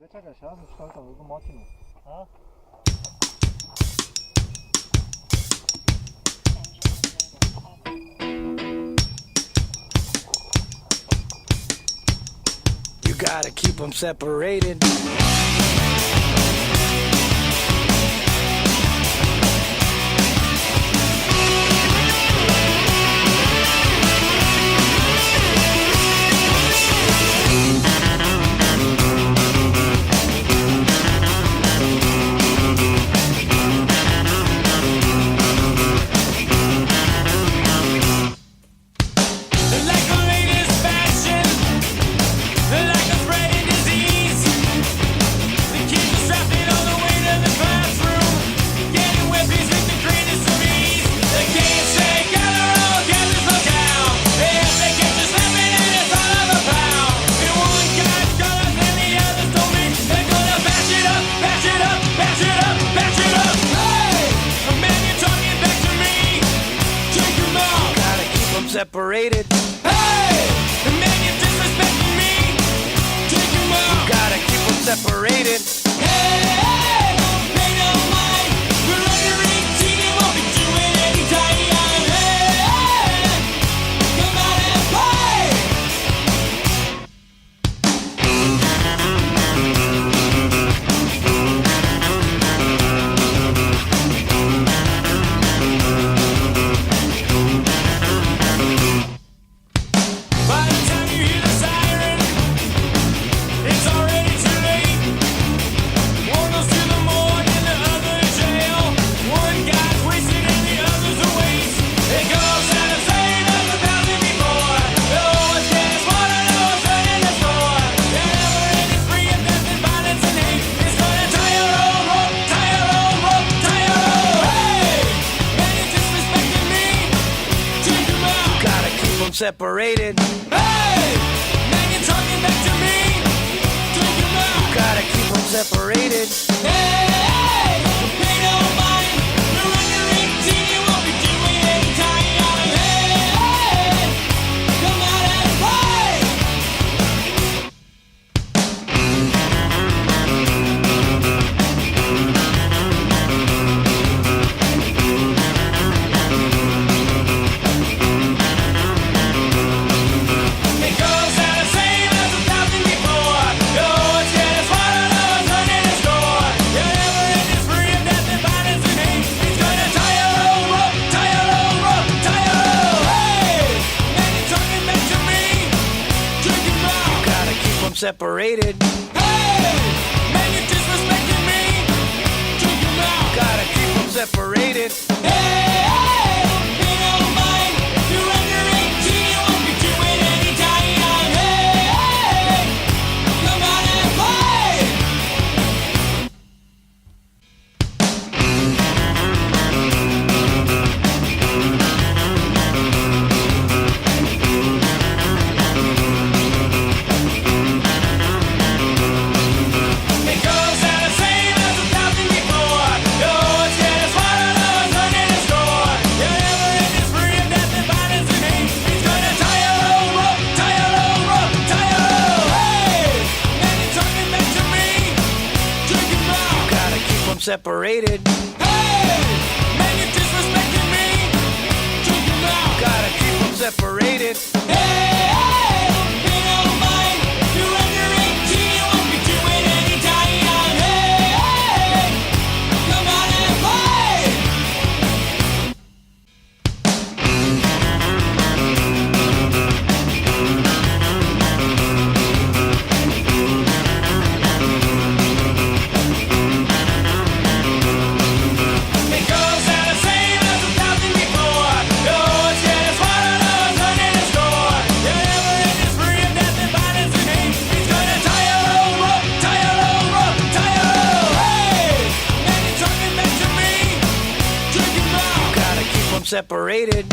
Čekaj, še jaz sem štartal, kako matino. You gotta keep them separated. Separated. Hey! The man you're disrespecting me. Take him out. You gotta keep them separated. Hey! Don't pay no mind. We're under 18 and won't be doing any time. Hey! Come out and play. By the time you hear the siren, it's already too late. One goes to the morgue and the other to jail. One guy's wasted and the other's a waste. It goes out of saying as 1,000 before. No one's getting smarter, no one's running the store. The never-ending spree of death and violence and hate is gonna tie your own rope, tie your own rope, tie your own. Hey! Man, you're disrespecting me. Take him out. Gotta keep them separated. Hey! Man, you're talking back to me. Take him out. Gotta keep them separated. Hey! Don't pay no mind. You're under 18, you won't be doing any time. Hey! Come out and play. It goes out the same as 1,000 before. No one's getting smarter, no one's running the store. Your never-ending spree of death and violence and hate is gonna tie your own rope, tie your own rope, tie your own. Hey! Man, you're talking back to me. Drink him out. Gotta keep them separated. Hey! Man, you're disrespecting me. Drink him out. Gotta keep them separated. Hey! Don't pay no mind. You're under 18, you won't be doing any time. Hey! Come out and play. It goes out the same as 1,000 before. No one's getting smarter, no one's running the store. Your never-ending spree of death and violence and hate is gonna tie your own rope, tie your own rope, tie your own. Hey! Man, you're talking back to me. Drink him out. Gotta keep them separated. Hey! Man, you're disrespecting me. Drink him out. Gotta keep them separated. Hey! Don't pay no mind. You're under 18, you won't be doing any time. Hey! Come out and play. It goes out the same as 1,000 before. No one's getting smarter, no one's running the store. Your never-ending spree of death and violence and hate is gonna tie your own rope, tie your own rope, tie your own. Hey! Man, you're talking back to me. Drink him out. Gotta keep them separated.